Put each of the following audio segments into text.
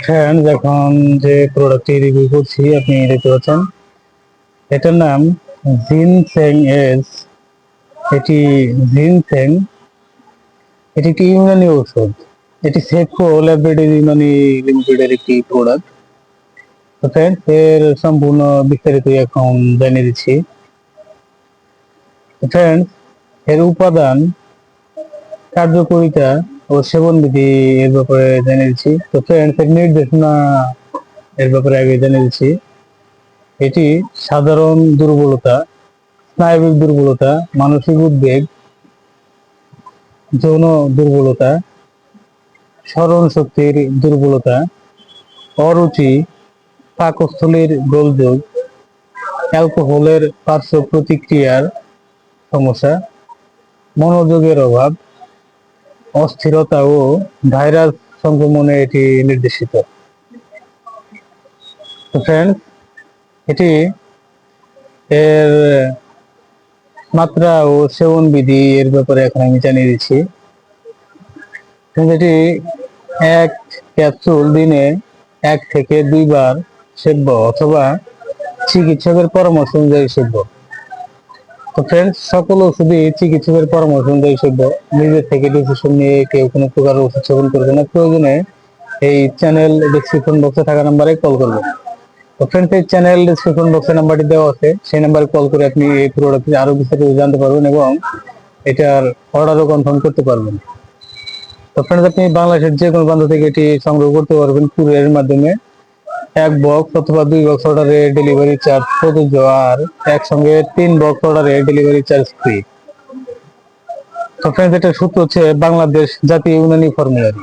Friend, এখন যে প্রোডাক্টটি রিভিউ করছি আপনি দেখতে পাচ্ছেন, এটার নাম জিনসেং এস। এটি জিনসেং, এটি একটি ইউনানি ঔষধ। এটি সেফকো ল্যাবরেটরি ইউনানি লিমিটেডের একটি প্রোডাক্ট। তো ফ্রেন্ড, এর সম্পূর্ণ বিস্তারিত এখন জানিয়ে দিচ্ছি। ফ্রেন্ড, এর উপাদান, কার্যকারিতা ও সেবন বিধি এর ব্যাপারে জানিয়ে দিচ্ছি। তো ফ্রেন্ড, এর নির্দেশনা এর ব্যাপারে আগে জানিয়ে দিচ্ছি। এটি সাধারণ দুর্বলতা, স্নায়বিক দুর্বলতা, মানসিক উদ্বেগ, যৌন দুর্বলতা, স্মরণ শক্তির দুর্বলতা, অরুচি, পাকস্থলীর গোলযোগ, অ্যালকোহলের পার্শ্ব প্রতিক্রিয়ার সমস্যা, মনোযোগের অভাব, অস্থিরতা ও ভাইরাস সংক্রমণে এটি নির্দেশিত। তো ফ্রেন্ড, এটি এর মাত্রা ও সেবন বিধি এর ব্যাপারে এখন আমি জানিয়ে দিচ্ছি। এটি এক ক্যাপসুল দিনে 1 থেকে 2 বার সেব্য অথবা চিকিৎসকের পরামর্শ অনুযায়ী সেব্য। তো ফ্রেন্ডস, সকল ওষুধই চিকিৎসকের পরামর্শ অনুযায়ী সেব্য। নিজের থেকে ডিসিশন নিয়ে কেউ কোনো প্রকার ওষুধ সেবন করবে না। প্রয়োজনে এই চ্যানেল ডেসক্রিপশন বক্সে থাকা নাম্বারে কল করবেন। তো ফ্রেন্ডস, এই চ্যানেল ডেসক্রিপশন বক্সে নাম্বারটি দেওয়া আছে, সেই নাম্বারে কল করে আপনি এই প্রোডাক্টটি আরো বিস্তারিত জানতে পারবেন এবং এটার অর্ডারও কনফার্ম করতে পারবেন। তো ফ্রেন্ডস, আপনি বাংলাদেশের যে কোনো প্রান্ত থেকে এটি সংগ্রহ করতে পারবেন কুরিয়ারের মাধ্যমে। 1 বক্স অথবা 2 বক্স অর্ডারে ডেলিভারি চার্জ প্রযোজ্য, আর একসঙ্গে 3 বক্স অর্ডারে ডেলিভারি চার্জ ফ্রি। তো ফ্রেন্ডস, এটার সূত্র হচ্ছে বাংলাদেশ জাতীয় ইউনানি ফর্মুলারি।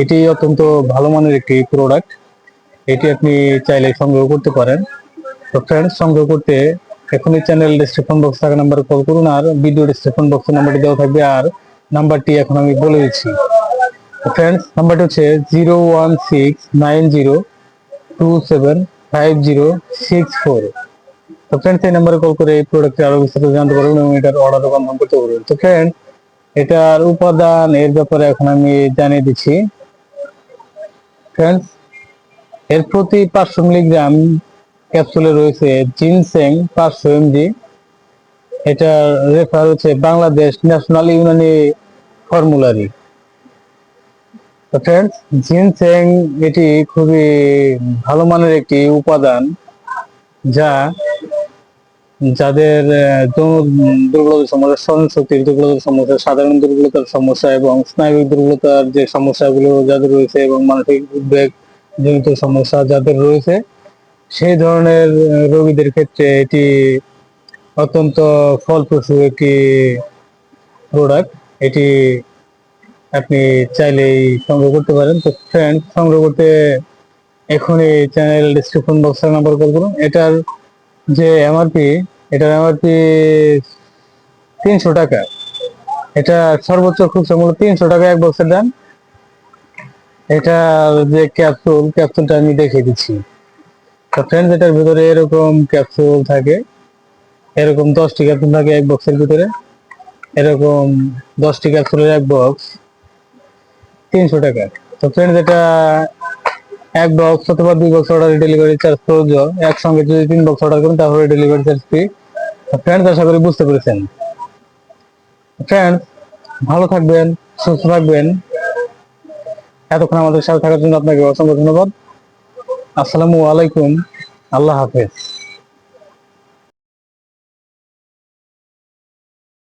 এটি অত্যন্ত ভালো মানের একটি প্রোডাক্ট। এটি আপনি চাইলে সংগ্রহ করতে পারেন। তো ফ্রেন্ডস, সংগ্রহ করতে এখনই চ্যানেল ডেসক্রিপশন বক্স থাকা নাম্বারে কল করুন, আর ভিডিও ডেসক্রিপশন বক্সে নাম্বারটি দেওয়া থাকবে। আর নাম্বারটি এখন আমি বলে দিচ্ছি। ফ্রেন্ডস, নাম্বারটি হচ্ছে 01690275064। তো ফ্রেন্ডস, এই নাম্বারে কল করে এই প্রোডাক্টটি আরো বিস্তারিত জানতে পারবেন এবং এটার অর্ডার কনফার্ম করতে পারবেন। তো ফ্রেন্ডস, এটার উপাদান এর ব্যাপারে এখন আমি জানিয়ে দিচ্ছি। ফ্রেন্ডস, এর প্রতি 500 মিলিগ্রাম ক্যাপসুলে রয়েছে জিনসেং 500 mg। এটা রেফার হচ্ছে বাংলাদেশ ন্যাশনাল ইউনানি ফর্মুলারি। তো ফ্রেন্ডস, জিনসেং এটি খুবই ভালো মানের একটি উপাদান, যা যাদের যৌন দুর্বলতার সমস্যা, স্মরণ শক্তির দুর্বলতার সমস্যা, সাধারণ দুর্বলতার সমস্যা এবং স্নায়বিক দুর্বলতার যে সমস্যাগুলো যাদের রয়েছে এবং মানসিক উদ্বেগ জনিত সমস্যা যাদের রয়েছে, সেই ধরনের রোগীদের ক্ষেত্রে এটি অত্যন্ত ফলপ্রসূ একটি প্রোডাক্ট। এটি আপনি চাইলেই সংগ্রহ করতে পারেন। তো ফ্রেন্ড, সংগ্রহ করতে এখনই চ্যানেল ডিসক্রিপশন বক্সের নাম্বার কল করুন। যে এমআরপি এটার এমআরপি 300 টাকা। এটা সর্বোচ্চ খুব সম্ভবত 300 টাকা 1 বক্সের দাম। এটার যে ক্যাপসুলটা আমি দেখিয়ে দিচ্ছি। তো ফ্রেন্ডস, এটার ভিতরে এরকম ক্যাপসুল থাকে, এরকম 10টি ক্যাপসুল থাকে 1 বক্সের ভিতরে। এরকম 10টি ক্যাপসুলের 1 বক্স 300 টাকা। তো ফ্রেন্ডস, এটা 1 বক্স অথবা 2 বক্স অর্ডারে ডেলিভারি চার্জ প্রযোজ্য। একসঙ্গে যদি 3 বক্স অর্ডার করেন তাহলে ডেলিভারি চার্জ ফ্রি। ফ্রেন্ডস, আশা করি বুঝতে পেরেছেন। ফ্রেন্ডস, ভালো থাকবেন, সুস্থ থাকবেন। এতক্ষণ আমাদের সাথে থাকার জন্য আপনাকে অসংখ্য ধন্যবাদ। আসসালামু আলাইকুম, আল্লাহ হাফেজ।